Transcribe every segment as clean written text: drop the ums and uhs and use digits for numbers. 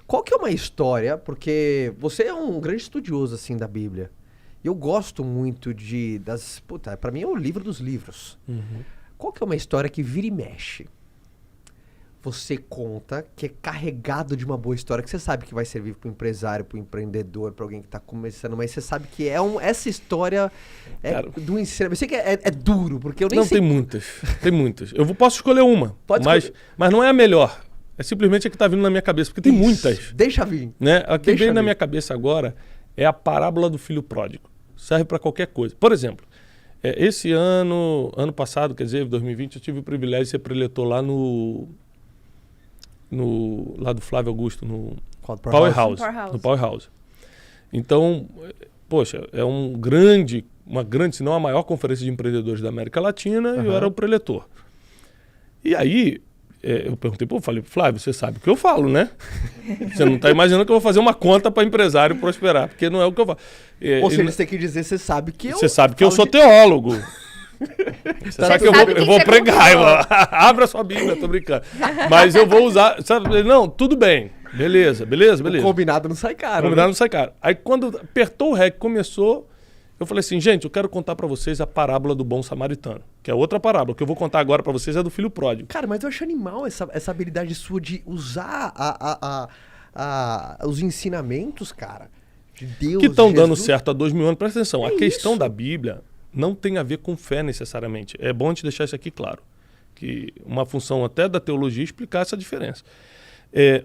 Qual que é uma história, porque você é um grande estudioso, assim, da Bíblia. Eu gosto muito Puta, pra mim é o livro dos livros. Qual que é uma história que vira e mexe? Você conta que é carregado de uma boa história, que você sabe que vai servir para o empresário, para o empreendedor, para alguém que está começando, mas você sabe que essa história Cara, do ensino. Eu sei que é duro, porque eu nem não, sei. tem muitas. Posso escolher uma, mas não é a melhor. É simplesmente a que está vindo na minha cabeça, porque tem muitas. Deixa vir. Né? A que veio na minha cabeça agora é a parábola do filho pródigo. Serve para qualquer coisa. Por exemplo, esse ano passado, quer dizer, 2020, eu tive o privilégio de ser preletor lá lá do Flávio Augusto, no Powerhouse. No Powerhouse. Então, poxa, é uma grande, se não a maior conferência de empreendedores da América Latina, e eu era o preletor. E aí, eu perguntei, falei, Flávio, você sabe o que eu falo, né? Você não está imaginando que eu vou fazer uma conta para empresário prosperar, porque não é o que eu falo. Ou seja, você tem que dizer, você sabe que eu... Você sabe que eu sou teólogo. Você sabe que eu vou pregar, abra sua Bíblia, tô brincando. Mas eu vou usar, sabe? Não, tudo bem, beleza. O combinado não sai caro. Combinado não sai caro. Aí quando apertou o REC, começou, eu falei assim, gente, eu quero contar pra vocês a parábola do bom samaritano, que é outra parábola, que eu vou contar agora pra vocês é do filho pródigo. Cara, mas eu acho animal essa habilidade sua de usar os ensinamentos, cara, de Deus, que estão dando Jesus. certo há 2000 anos. Presta atenção, a questão isso? da Bíblia não tem a ver com fé necessariamente. É bom te deixar isso aqui claro. Que uma função até da teologia é explicar essa diferença.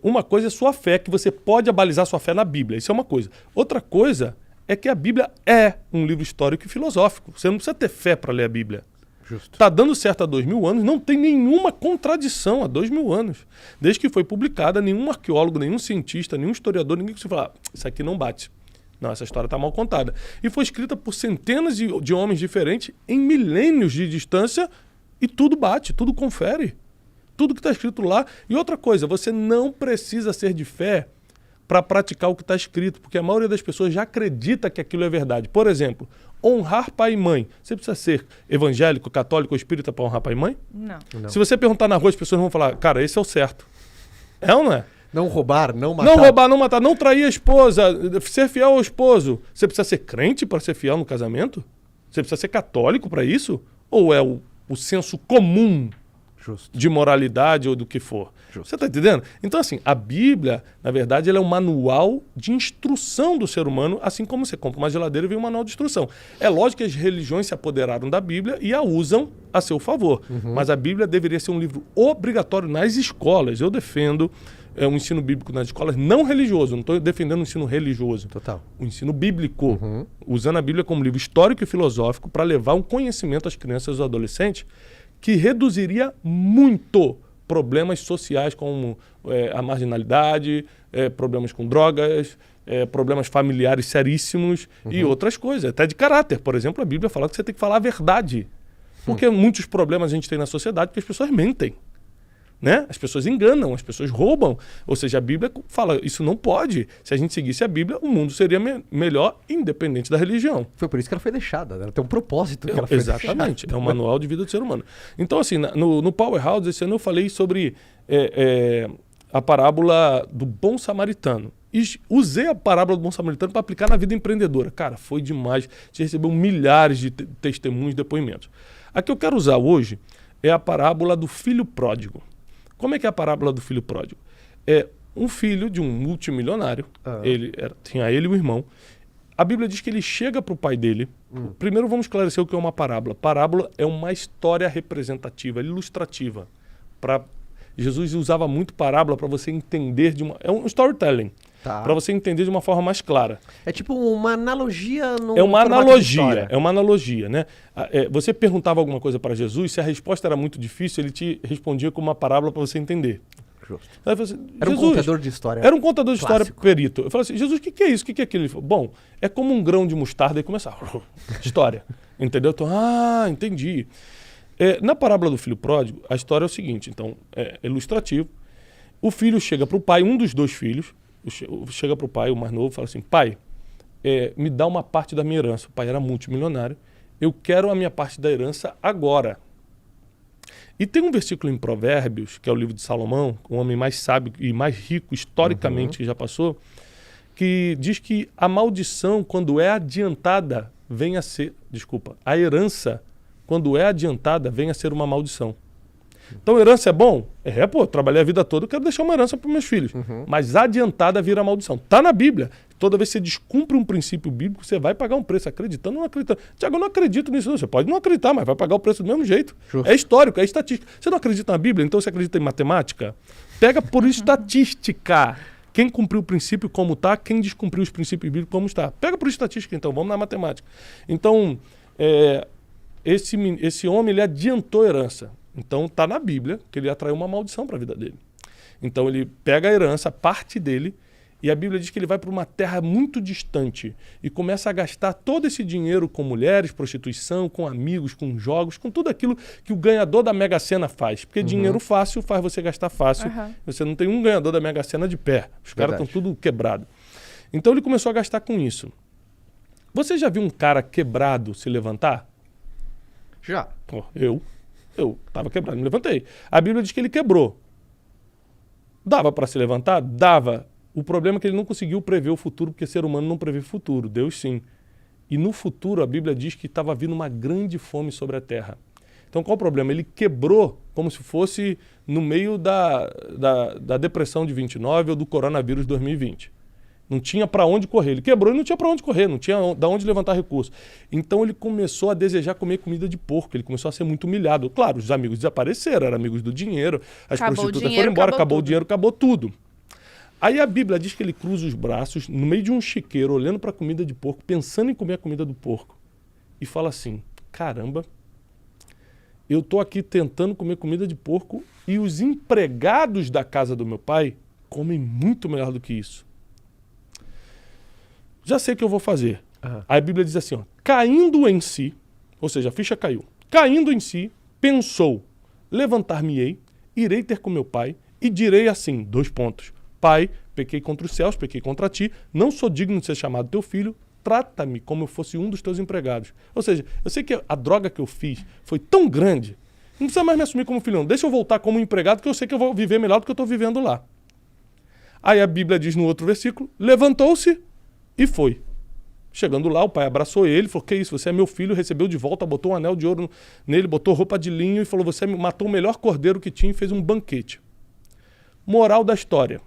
Uma coisa é sua fé, que você pode abalizar sua fé na Bíblia. Isso é uma coisa. Outra coisa é que a Bíblia é um livro histórico e filosófico. Você não precisa ter fé para ler a Bíblia. Justo. Está dando certo há 2000 anos, não tem nenhuma contradição há 2000 anos. Desde que foi publicada, nenhum arqueólogo, nenhum cientista, nenhum historiador, ninguém conseguiu falar, isso aqui não bate. Não, essa história está mal contada. E foi escrita por centenas de homens diferentes em milênios de distância e tudo bate, tudo confere. Tudo que está escrito lá. E outra coisa, você não precisa ser de fé para praticar o que está escrito, porque a maioria das pessoas já acredita que aquilo é verdade. Por exemplo, honrar pai e mãe. Você precisa ser evangélico, católico ou espírita para honrar pai e mãe? Não. Se você perguntar na rua, as pessoas vão falar, cara, esse é o certo. É ou não é? Não roubar, não matar. Não roubar, não matar, não trair a esposa, ser fiel ao esposo. Você precisa ser crente para ser fiel no casamento? Você precisa ser católico para isso? Ou é o senso comum Justo. de moralidade ou do que for? Justo. Você está entendendo? Então, assim, a Bíblia, na verdade, ela é um manual de instrução do ser humano, assim como você compra uma geladeira e vem um manual de instrução. É lógico que as religiões se apoderaram da Bíblia e a usam a seu favor. Mas a Bíblia deveria ser um livro obrigatório nas escolas. Eu defendo um ensino bíblico nas escolas não religioso. Não estou defendendo o ensino religioso. Total. O ensino bíblico. Usando a Bíblia como livro histórico e filosófico para levar um conhecimento às crianças e aos adolescentes que reduziria muito problemas sociais como a marginalidade, problemas com drogas, problemas familiares seríssimos e outras coisas, até de caráter. Por exemplo, a Bíblia fala que você tem que falar a verdade. Porque muitos problemas a gente tem na sociedade porque as pessoas mentem. Né? As pessoas enganam, as pessoas roubam. Ou seja, a Bíblia fala, isso não pode. Se a gente seguisse a Bíblia, o mundo seria melhor, independente da religião. Foi por isso que ela foi deixada. Ela tem um propósito que ela foi Exatamente. deixada. É um manual de vida do ser humano. Então, assim, no Powerhouse, esse ano eu falei sobre a parábola do bom samaritano. E usei a parábola do bom samaritano para aplicar na vida empreendedora. Cara, foi demais. A gente recebeu milhares de testemunhos, depoimentos. A que eu quero usar hoje é a parábola do filho pródigo. Como é que é a parábola do filho pródigo? É um filho de um multimilionário, tinha ele e o irmão. A Bíblia diz que ele chega para o pai dele. Primeiro vamos esclarecer o que é uma parábola. Parábola é uma história representativa, ilustrativa. Jesus usava muito parábola para você entender é um storytelling. Tá. Para você entender de uma forma mais clara. É tipo uma analogia no É uma formato de analogia, história. é uma analogia, né? Você perguntava alguma coisa para Jesus, se a resposta era muito difícil, ele te respondia com uma parábola para você entender. Justo. Aí eu falei assim, Era um Jesus, contador de história. Era um contador de história clássico. perito. Eu falei assim, Jesus, o que é isso? O que é aquilo? Ele falou, bom, é como um grão de mostarda e começar. História. Entendeu? Então, entendi. Na parábola do filho pródigo, a história é o seguinte, então, é ilustrativo. O filho chega para o pai, um dos dois filhos, chega para o pai, o mais novo, fala assim, pai, me dá uma parte da minha herança. O pai era multimilionário. Eu quero a minha parte da herança agora. E tem um versículo em Provérbios, que é o livro de Salomão, o homem mais sábio e mais rico historicamente que já passou, que diz que a maldição, quando é adiantada, vem a ser... Desculpa. A herança, quando é adiantada, vem a ser uma maldição. Então, herança é bom? Trabalhei a vida toda, eu quero deixar uma herança para meus filhos. Mas adiantada vira maldição. Está na Bíblia. Toda vez que você descumpre um princípio bíblico, você vai pagar um preço, acreditando ou não acreditando. Tiago, eu não acredito nisso. Você pode não acreditar, mas vai pagar o preço do mesmo jeito. Justo. É histórico, é estatística. Você não acredita na Bíblia, então você acredita em matemática? Pega por estatística. Quem cumpriu o princípio como está, quem descumpriu os princípios bíblicos como está. Pega por estatística, então, vamos na matemática. Então, esse homem, ele adiantou a herança. Então, está na Bíblia que ele atraiu uma maldição para a vida dele. Então, ele pega a herança, parte dele, e a Bíblia diz que ele vai para uma terra muito distante e começa a gastar todo esse dinheiro com mulheres, prostituição, com amigos, com jogos, com tudo aquilo que o ganhador da Mega Sena faz. Porque dinheiro fácil faz você gastar fácil. Você não tem um ganhador da Mega Sena de pé. Os caras estão tudo quebrado. Então, ele começou a gastar com isso. Você já viu um cara quebrado se levantar? Já. Eu estava quebrado, me levantei. A Bíblia diz que ele quebrou. Dava para se levantar? Dava. O problema é que ele não conseguiu prever o futuro, porque ser humano não prevê futuro, Deus sim. E no futuro a Bíblia diz que estava vindo uma grande fome sobre a terra. Então qual o problema? Ele quebrou como se fosse no meio da depressão de 29 ou do coronavírus 2020. Não tinha para onde correr. Ele quebrou e não tinha para onde correr, não tinha de onde levantar recursos. Então ele começou a desejar comer comida de porco, ele começou a ser muito humilhado. Claro, os amigos desapareceram, eram amigos do dinheiro, as prostitutas foram embora, acabou o dinheiro, acabou tudo. Aí a Bíblia diz que ele cruza os braços no meio de um chiqueiro, olhando para a comida de porco, pensando em comer a comida do porco. E fala assim, caramba, eu estou aqui tentando comer comida de porco e os empregados da casa do meu pai comem muito melhor do que isso. Já sei o que eu vou fazer. Aí a Bíblia diz assim, caindo em si, ou seja, a ficha caiu, caindo em si, pensou, levantar-me-ei, irei ter com meu pai e direi assim, : Pai, pequei contra os céus, pequei contra ti, não sou digno de ser chamado teu filho, trata-me como eu fosse um dos teus empregados. Ou seja, eu sei que a droga que eu fiz foi tão grande, não precisa mais me assumir como filho, não. Deixa eu voltar como empregado, que eu sei que eu vou viver melhor do que eu estou vivendo lá. Aí a Bíblia diz no outro versículo, levantou-se e foi. Chegando lá, o pai abraçou ele, falou, que isso, você é meu filho, recebeu de volta, botou um anel de ouro nele, botou roupa de linho e falou, você matou o melhor cordeiro que tinha e fez um banquete. Moral da história.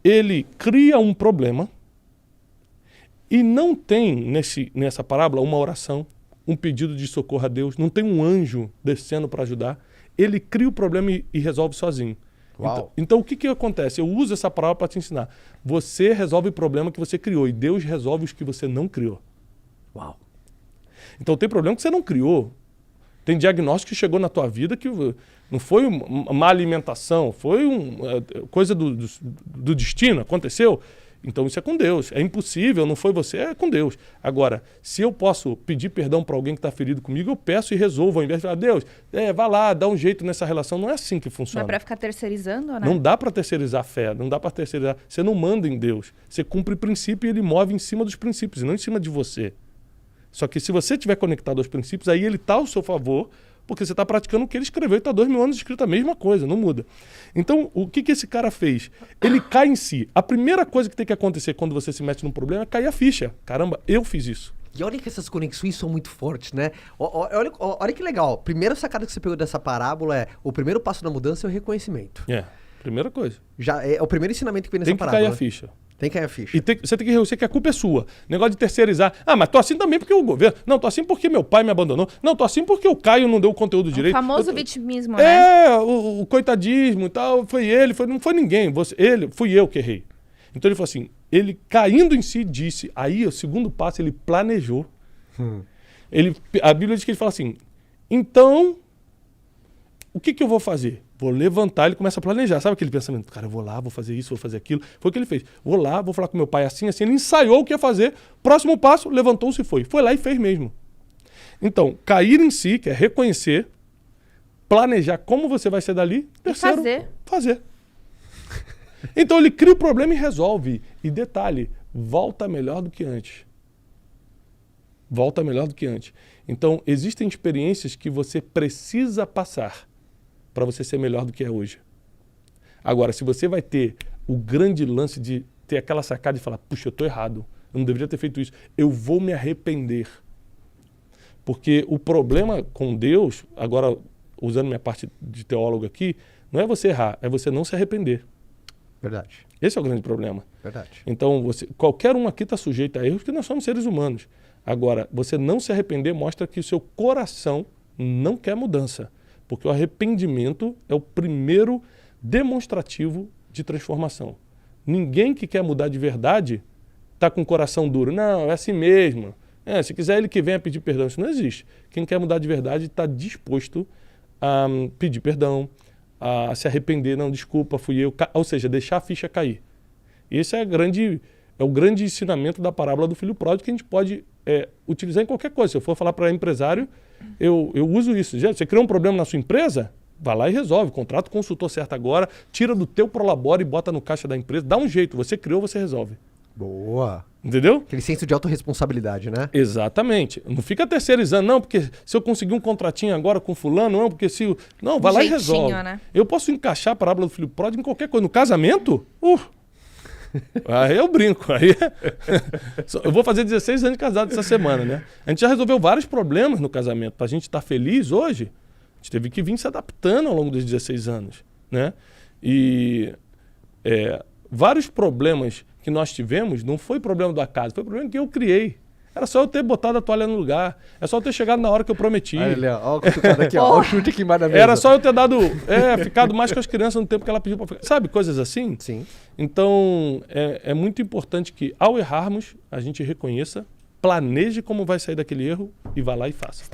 Ele cria um problema e não tem nessa parábola uma oração, um pedido de socorro a Deus, não tem um anjo descendo para ajudar. Ele cria o problema e resolve sozinho. Então o que acontece? Eu uso essa parábola para te ensinar. Você resolve o problema que você criou e Deus resolve os que você não criou. Uau. Então tem problema que você não criou. Tem diagnóstico que chegou na tua vida que não foi uma alimentação, foi coisa do destino, aconteceu. Então isso é com Deus. É impossível, não foi você, é com Deus. Agora, se eu posso pedir perdão para alguém que está ferido comigo, eu peço e resolvo, ao invés de falar, Deus, vai lá, dá um jeito nessa relação. Não é assim que funciona. Não é para ficar terceirizando, né? Não dá para terceirizar a fé, não dá para terceirizar. Você não manda em Deus. Você cumpre princípio e ele move em cima dos princípios, e não em cima de você. Só que se você estiver conectado aos princípios, aí ele está ao seu favor, porque você está praticando o que ele escreveu e está 2000 anos escrito a mesma coisa, não muda. Então, o que esse cara fez? Ele cai em si. A primeira coisa que tem que acontecer quando você se mete num problema é cair a ficha. Caramba, eu fiz isso. E olha que essas conexões são muito fortes, né? Olha que legal. Primeira sacada que você pegou dessa parábola é o primeiro passo da mudança é o reconhecimento. Primeira coisa. Já é o primeiro ensinamento que vem nessa parábola. Tem que cair a ficha. Tem que cair a ficha. E você tem que reconhecer que a culpa é sua. Negócio de terceirizar. Mas tô assim também porque o governo... Não, tô assim porque meu pai me abandonou. Não, tô assim porque o Caio não deu o conteúdo direito. O famoso vitimismo, né? O coitadismo e tal. Foi ele, não foi ninguém. Fui eu que errei. Então ele falou assim, ele caindo em si disse, aí o segundo passo ele planejou. A Bíblia diz que ele fala assim, então, o que eu vou fazer? Vou levantar, ele começa a planejar. Sabe aquele pensamento? Cara, eu vou lá, vou fazer isso, vou fazer aquilo. Foi o que ele fez. Vou lá, vou falar com meu pai assim, assim. Ele ensaiou o que ia fazer. Próximo passo, levantou-se e foi. Foi lá e fez mesmo. Então, cair em si, que é reconhecer, planejar como você vai ser dali. Terceiro, fazer. Então, ele cria o problema e resolve. E detalhe, volta melhor do que antes. volta melhor do que antes. Então, existem experiências que você precisa passar para você ser melhor do que é hoje. Agora, se você vai ter o grande lance de ter aquela sacada e falar, puxa, eu estou errado, eu não deveria ter feito isso, eu vou me arrepender. Porque o problema com Deus, agora usando minha parte de teólogo aqui, não é você errar, é você não se arrepender. Verdade. Esse é o grande problema. Verdade. Então, qualquer um aqui está sujeito a erros, porque nós somos seres humanos. Agora, você não se arrepender mostra que o seu coração não quer mudança. Porque o arrependimento é o primeiro demonstrativo de transformação. Ninguém que quer mudar de verdade está com o coração duro. Não, é assim mesmo. Se quiser ele que venha pedir perdão. Isso não existe. Quem quer mudar de verdade está disposto a pedir perdão, a se arrepender. Não, desculpa, fui eu. Ou seja, deixar a ficha cair. Esse é o grande ensinamento da parábola do filho pródigo que a gente pode utilizar em qualquer coisa. Se eu for falar para empresário, eu uso isso. Você criou um problema na sua empresa? Vai lá e resolve. Contrata o consultor certo agora, tira do teu prolabore e bota no caixa da empresa. Dá um jeito. Você criou, você resolve. Boa. Entendeu? Aquele senso de autorresponsabilidade, né? Exatamente. Não fica terceirizando, não, porque se eu conseguir um contratinho agora com fulano, não, porque se... Não, vai lá e resolve. Né? Eu posso encaixar a parábola do filho pródigo em qualquer coisa. No casamento? Aí eu brinco. Aí eu vou fazer 16 anos de casado essa semana, né? A gente já resolveu vários problemas no casamento. Pra gente estar feliz hoje, a gente teve que vir se adaptando ao longo dos 16 anos, né? E vários problemas que nós tivemos não foi problema do acaso, foi problema que eu criei. Era só eu ter botado a toalha no lugar. É só eu ter chegado na hora que eu prometi. Olha o cutucado aqui, ó. O chute aqui embaixo da mesa. Era só eu ter ficado mais com as crianças no tempo que ela pediu para ficar. Sabe, coisas assim? Sim. Então, é muito importante que, ao errarmos, a gente reconheça, planeje como vai sair daquele erro e vá lá e faça.